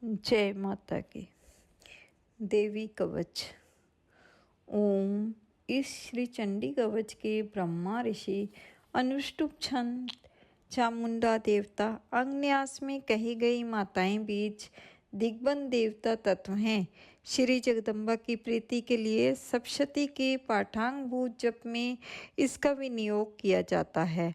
जय माता की। देवी कवच। ओम। इस श्री चंडी कवच के ब्रह्मा ऋषि अनुष्टुप छंद चामुंडा देवता अंगन्यास में कही गई माताएं बीज दिग्बंध देवता तत्व हैं। श्री जगदम्बा की प्रीति के लिए सप्तशती के पाठांगभूत जप में इसका विनियोग किया जाता है।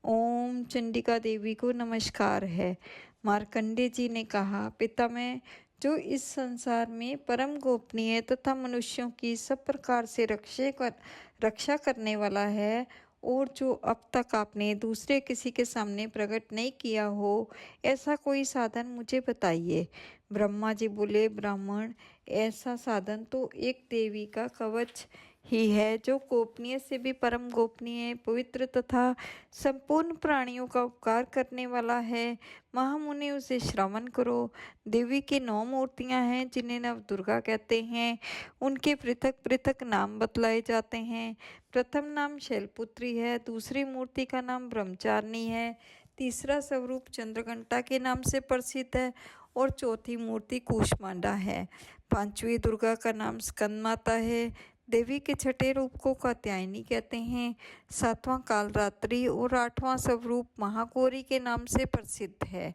ओम चंडिका देवी को नमस्कार है। मार्कंडे जी ने कहा, पितामह, जो इस संसार में परम गोपनीय तथा मनुष्यों की सब प्रकार से रक्षा करने वाला है और जो अब तक आपने दूसरे किसी के सामने प्रकट नहीं किया हो, ऐसा कोई साधन मुझे बताइए। ब्रह्मा जी बोले, ब्राह्मण, ऐसा साधन तो एक देवी का कवच ही है, जो गोपनीय से भी परम गोपनीय, पवित्र तथा संपूर्ण प्राणियों का उपकार करने वाला है। महामुनि, उसे श्रवण करो। देवी की 9 मूर्तियां हैं, जिन्हें नव दुर्गा कहते हैं। उनके पृथक पृथक नाम बतलाए जाते हैं। प्रथम नाम शैलपुत्री है, दूसरी मूर्ति का नाम ब्रह्मचारिणी है, तीसरा स्वरूप चंद्रघंटा के नाम से प्रसिद्ध है और चौथी मूर्ति कूष्मांडा है। पांचवी दुर्गा का नाम स्कंद माता है। देवी के छठे रूप को कात्यायनी कहते हैं। सातवां कालरात्रि और आठवां स्वरूप महागौरी के नाम से प्रसिद्ध है।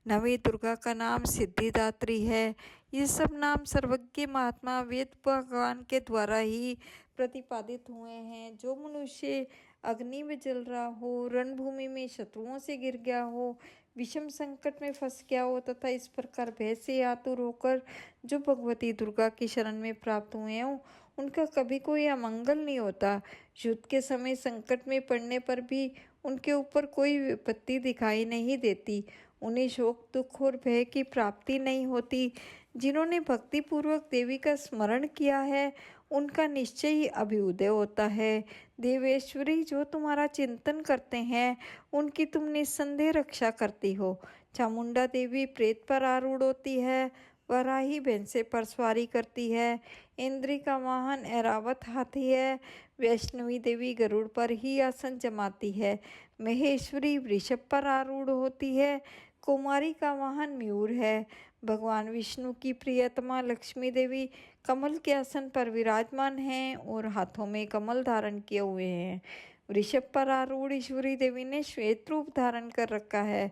नवी दुर्गा का नाम सिद्धिदात्री है। ये सब नाम सर्वज्ञ महात्मा वेद भगवान के द्वारा ही प्रतिपादित हुए हैं। जो मनुष्य अग्नि में जल रहा हो, रणभूमि में शत्रुओं से गिर गया हो, विषम संकट में फंस गया हो तथा इस प्रकार भय से आतुर होकर जो भगवती दुर्गा की शरण में प्राप्त हुए हों, उनका कभी कोई अमंगल नहीं होता। युद्ध के समय संकट में पड़ने पर भी उनके ऊपर कोई विपत्ति दिखाई नहीं देती। उन्हें शोक, दुख और भय की प्राप्ति नहीं होती। जिन्होंने भक्ति पूर्वक देवी का स्मरण किया है, उनका निश्चय ही अभ्युदय होता है। देवेश्वरी, जो तुम्हारा चिंतन करते हैं, उनकी तुम निस्संदेह रक्षा करती हो। चामुंडा देवी प्रेत पर आरूढ़ होती है। वराही भैंसे पर सवारी करती है। इंद्री का वाहन ऐरावत हाथी है। वैष्णवी देवी गरुड़ पर ही आसन जमाती है। महेश्वरी वृषभ पर आरूढ़ होती है। कुमारी का वाहन मयूर है। भगवान विष्णु की प्रियतमा लक्ष्मी देवी कमल के आसन पर विराजमान हैं और हाथों में कमल धारण किए हुए हैं। वृषभ पर आरूढ़ ईश्वरी देवी ने श्वेत रूप धारण कर रखा है।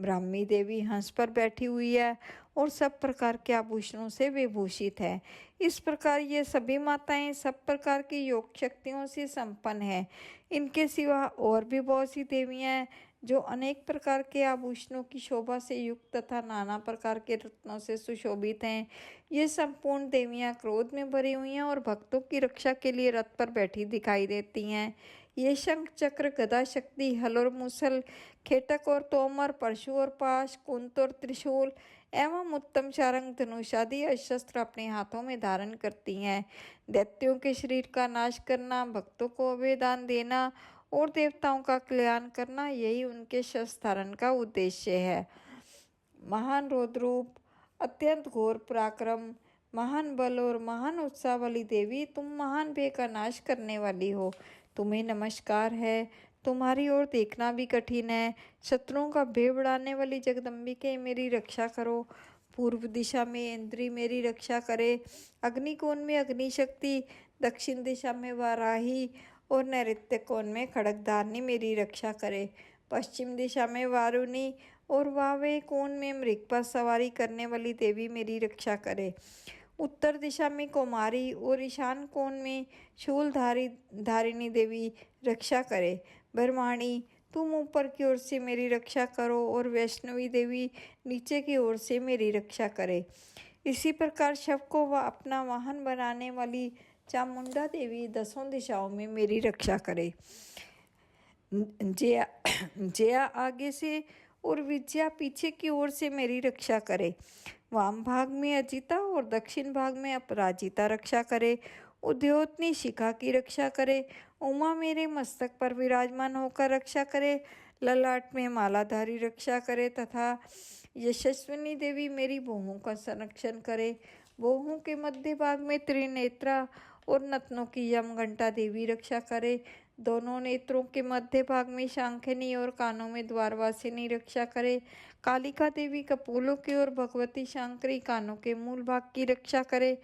ब्राह्मी देवी हंस पर बैठी हुई है और सब प्रकार के आभूषणों से विभूषित है। इस प्रकार ये सभी माताएं सब प्रकार की योग शक्तियों से संपन्न है। इनके सिवा और भी बहुत सी देवियां हैं, जो अनेक प्रकार के आभूषणों की शोभा से युक्त तथा नाना प्रकार के रत्नों से सुशोभित हैं। ये संपूर्ण देवियां क्रोध में भरी हुई हैं और भक्तों की रक्षा के लिए रथ पर बैठी दिखाई देती हैं। ये शंख, चक्र, गदा, शक्ति, हल और मुसल, खेटक और तोमर, परशु और पाश, कुंत और त्रिशूल एवं उत्तम शारंग, धनुष आदि शस्त्र अपने हाथों में धारण करती हैं। दैत्यों के शरीर का नाश करना, भक्तों को अभयदान देना और देवताओं का कल्याण करना, यही उनके शस्त्र धारण का उद्देश्य है। महान रौद्रूप, अत्यंत घोर पराक्रम, महान बल और महान उत्साह वाली देवी, तुम महान भय का नाश करने वाली हो। तुम्हें नमस्कार है। तुम्हारी ओर देखना भी कठिन है। शत्रुओं का भय बढ़ाने वाली जगदम्बिके, मेरी रक्षा करो। पूर्व दिशा में इंद्री मेरी रक्षा करे। अग्निकोण में अग्नि शक्ति, दक्षिण दिशा में वाराही और नैऋत्य कोण में खड़गधारणी मेरी रक्षा करे। पश्चिम दिशा में वारुणी और वावे कोण में मृग पर सवारी करने वाली देवी मेरी रक्षा करे। उत्तर दिशा में कुमारी और ईशान कोण में धारिणी देवी रक्षा करे। ब्रह्माणी, तुम ऊपर की ओर से मेरी रक्षा करो और वैष्णवी देवी नीचे की ओर से मेरी रक्षा करे। इसी प्रकार शव को अपना वाहन बनाने वाली चामुंडा देवी 10 दिशाओं में मेरी रक्षा करे। जया आगे से और विजया पीछे की ओर से मेरी रक्षा करे। वाम भाग में अजिता और दक्षिण भाग में अपराजिता रक्षा करे। उद्योतनी शिखा की रक्षा करे। उमा मेरे मस्तक पर विराजमान होकर रक्षा करे। ललाट में मालाधारी रक्षा करे तथा यशस्विनी देवी मेरी भौहों का संरक्षण करे। भौहों के मध्य भाग में त्रिनेत्रा और नतनों की यमघंटा देवी रक्षा करे। दोनों नेत्रों के मध्य भाग में शांखनी और कानों में द्वारवासिनी रक्षा करे। कालिका देवी कपोलों की और भगवती शांकरी कानों के मूल भाग की रक्षा करे।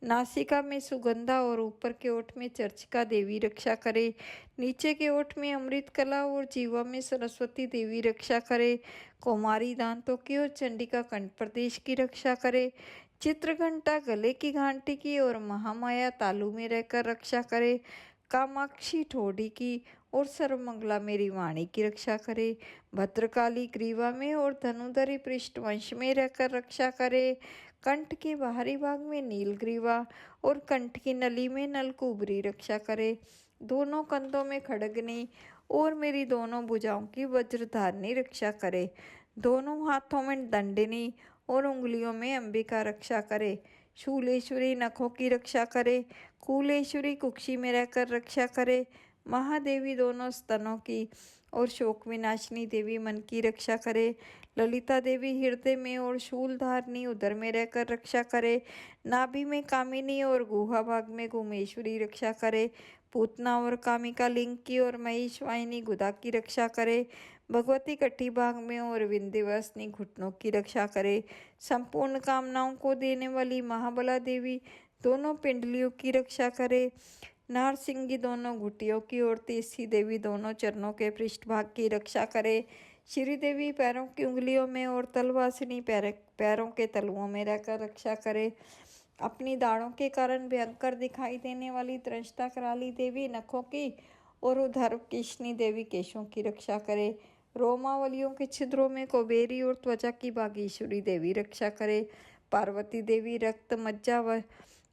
नासिका में सुगंधा और ऊपर के ओठ में चर्चिका देवी रक्षा करे। नीचे के ओठ में अमृत कला और जीवा में सरस्वती देवी रक्षा करे। कौमारी दांतों की और चंडिका कंठ प्रदेश की रक्षा करे। चित्रघंटा गले की घंटी की और महामाया तालू में रहकर रक्षा करे। कामाक्षी ठोड़ी की और सर्वमंगला मेरी वाणी की रक्षा करे। भद्रकाली ग्रीवा में और धनुधरी पृष्ठवंश में रहकर रक्षा करे। कंठ के बाहरी भाग में नीलग्रीवा और कंठ की नली में नलकुबरी रक्षा करे। दोनों कंधों में खड़गनी और मेरी दोनों भुजाओं की वज्रधारणी रक्षा करे। दोनों हाथों में दंडिनी और उंगलियों में अंबिका रक्षा करे। शूलेश्वरी नखों की रक्षा करे। कूलेश्वरी कुक्षी में रहकर रक्षा करे। महादेवी दोनों स्तनों की और शोक विनाशिनी देवी मन की रक्षा करे। ललिता देवी हृदय में और शूलधारणी उदर में रहकर रक्षा करे। नाभि में कामिनी और गुहा भाग में गुमेश्वरी रक्षा करे। पूतना और कामिका लिंग की और महिष वाहिनी गुदा की रक्षा करे। भगवती कटी भाग में और विंध्यवासिनी घुटनों की रक्षा करे। संपूर्ण कामनाओं को देने वाली महाबला देवी दोनों पिंडलियों की रक्षा करे। नारसिंगी दोनों घुटियों की और तीसरी देवी दोनों चरणों के पृष्ठभाग की रक्षा करे। श्री देवी पैरों की उंगलियों में और तलवासिनी पैरों के तलुओं में रहकर रक्षा करे। अपनी दाढ़ों के कारण भयंकर दिखाई देने वाली दृष्टा कराली देवी नखों की और उधर किशनी देवी केशों की रक्षा करे। रोमावलियों के छिद्रों में कुबेरी और त्वचा की बागेश्वरी देवी रक्षा करे। पार्वती देवी रक्त मज्जा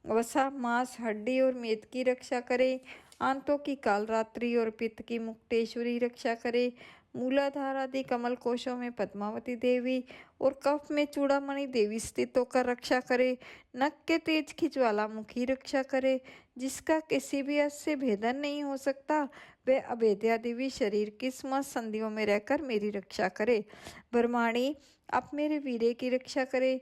वसा मांस हड्डी और मेद की रक्षा करे। आंतों की कालरात्रि और पित्त की मुक्तेश्वरी रक्षा करे। मूलाधार आदि कमल कोशों में पद्मावती देवी और कफ में चूड़ामणि देवी स्थित होकर रक्षा करे। नख के तेज की ज्वालामुखी रक्षा करे। जिसका किसी भी अर्थ से भेदन नहीं हो सकता वह अभेद्या देवी शरीर की समस्त संधियों में रहकर मेरी रक्षा करे। ब्रह्माणी आप मेरे वीरे की रक्षा करे।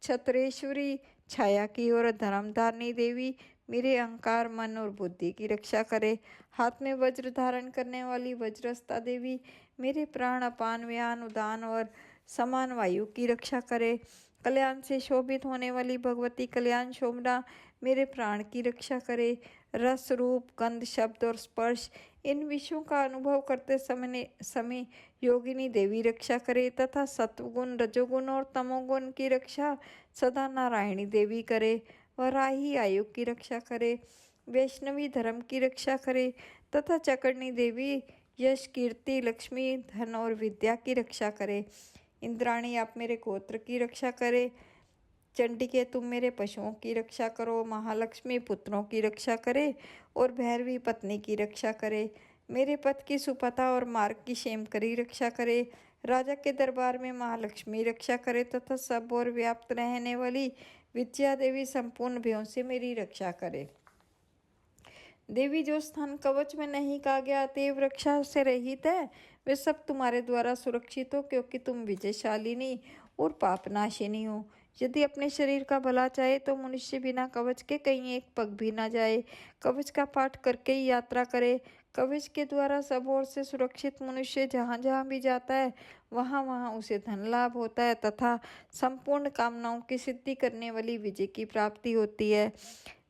छत्रेश्वरी छाया की और धर्मधारिणी देवी मेरे अहंकार मन और बुद्धि की रक्षा करे। हाथ में वज्र धारण करने वाली वज्रस्ता देवी मेरे प्राण अपान व्यान उदान और समान वायु की रक्षा करे। कल्याण से शोभित होने वाली भगवती कल्याण शोभना मेरे प्राण की रक्षा करे। रस रूप गंध शब्द और स्पर्श इन विषयों का अनुभव करते समय योगिनी देवी रक्षा करे तथा सत्वगुण रजोगुण और तमोगुण की रक्षा सदा नारायणी देवी करे। वराही आयु की रक्षा करे। वैष्णवी धर्म की रक्षा करे तथा चकरनी देवी यश कीर्ति लक्ष्मी धन और विद्या की रक्षा करे। इंद्राणी आप मेरे गोत्र की रक्षा करे। चंडिके तुम मेरे पशुओं की रक्षा करो। महालक्ष्मी पुत्रों की रक्षा करे और भैरवी पत्नी की रक्षा करे। मेरे पथ की सुपथा और मार्ग की क्षेमकरी रक्षा करे। राजा के दरबार में महालक्ष्मी रक्षा करे तथा सब और व्याप्त रहने वाली विद्या देवी संपूर्ण भयों से मेरी रक्षा करे। देवी जो स्थान कवच में नहीं कहा गया देव रक्षा से रहित है वे सब तुम्हारे द्वारा सुरक्षित हो क्योंकि तुम विजयशालिनी और पापनाशिनी हो। यदि अपने शरीर का भला चाहे तो मनुष्य बिना कवच के कहीं एक पग भी ना जाए। कवच का पाठ करके ही यात्रा करे। कवच के द्वारा सब ओर से सुरक्षित मनुष्य जहाँ जहाँ भी जाता है वहाँ वहाँ उसे धन लाभ होता है तथा संपूर्ण कामनाओं की सिद्धि करने वाली विजय की प्राप्ति होती है।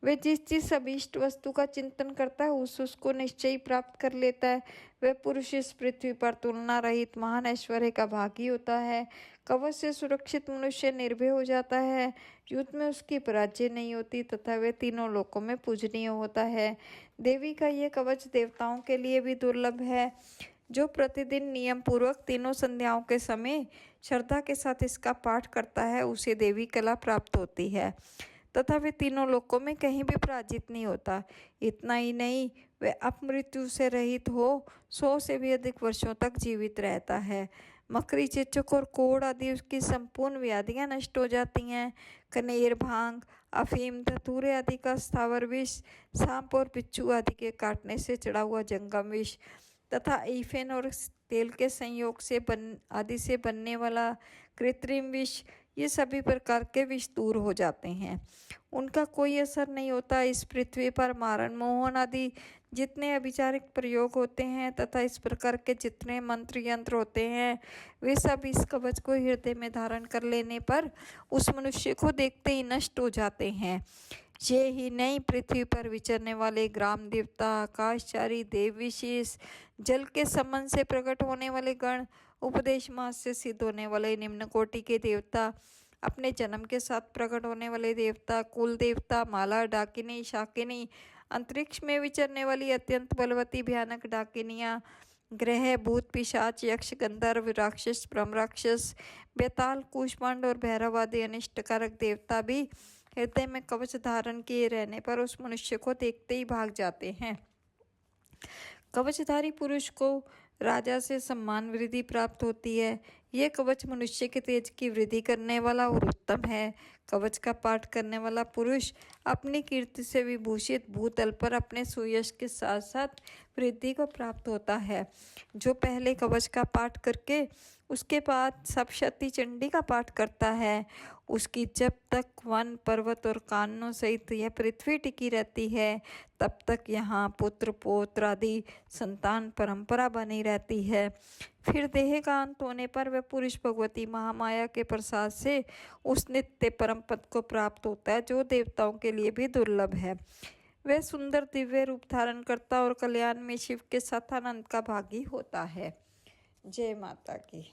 वह जिस अभीष्ट वस्तु का चिंतन करता है उसको निश्चय ही प्राप्त कर लेता है। वह पुरुष इस पृथ्वी पर तुलना रहित महान ऐश्वर्य का भागी होता है। कवच से सुरक्षित मनुष्य निर्भय हो जाता है। युद्ध में उसकी पराजय नहीं होती तथा वह तीनों लोकों में पूजनीय होता है। देवी का यह कवच देवताओं के लिए भी दुर्लभ है। जो प्रतिदिन नियम पूर्वक तीनों संध्याओं के समय श्रद्धा के साथ इसका पाठ करता है उसे देवी कला प्राप्त होती है तथा वे तीनों लोकों में कहीं भी पराजित नहीं होता। इतना ही नहीं वह अपमृत्यु से रहित हो 100 से भी अधिक वर्षों तक जीवित रहता है। मकड़ी चेचक और कोढ़ आदि उसकी संपूर्ण व्याधियां नष्ट हो जाती हैं। कनेर भांग अफीम धतूरे आदि का स्थावर विष सांप और बिच्छू आदि के काटने से चढ़ा हुआ जंगम विष तथा ईफेन और तेल के संयोग से आदि से बनने वाला कृत्रिम विष ये सभी प्रकार के विष दूर हो जाते हैं। उनका कोई असर नहीं होता। इस पृथ्वी पर मारण मोहन आदि जितने अभिचारिक प्रयोग होते हैं तथा इस प्रकार के जितने मंत्र यंत्र होते हैं वे सब इस कवच को हृदय में धारण कर लेने पर उस मनुष्य को देखते ही नष्ट हो जाते हैं। ये ही नहीं, पृथ्वी पर विचरने वाले ग्राम देवता, आकाशचारी देव विशेष, जल के संबंध से प्रकट होने वाले गण, उपदेश मास से सिद्ध होने वाले निम्न कोटि के देवता, अपने जन्म के साथ प्रकट होने वाले देवता, कुल देवता, माला, डाकिनी, शाकिनी, अंतरिक्ष में विचरने वाली अत्यंत बलवती भयानक डाकिनियाँ, ग्रह, भूत, पिशाच, यक्ष, गंधर्व, राक्षस, ब्रह्म राक्षस, बेताल, कूष्मांड और भैरव आदि अनिष्टकारक देवता भी हृदय में कवच धारण किए रहने पर उस मनुष्य को देखते ही भाग जाते हैं। कवचधारी पुरुष को राजा से सम्मान वृद्धि प्राप्त होती है। यह कवच मनुष्य के तेज की वृद्धि करने वाला और उत्तम है। कवच का पाठ करने वाला पुरुष अपनी कीर्ति से विभूषित भूतल पर अपने सुयश के साथ साथ वृद्धि को प्राप्त होता है। जो पहले कवच का पाठ करके उसके बाद सप्तशती चंडी का पाठ करता है, उसकी जब तक वन, पर्वत और काननों सहित यह पृथ्वी टिकी रहती है तब तक यहाँ पुत्र, पौत्र आदि संतान परंपरा बनी रहती है। फिर देह का अंत होने पर वह पुरुष भगवती महामाया के प्रसाद से उस नित्य परम पद को प्राप्त होता है जो देवताओं के लिए भी दुर्लभ है। वह सुंदर दिव्य रूप धारण करता और कल्याण में शिव के साथ आनंद का भागी होता है। जय माता की।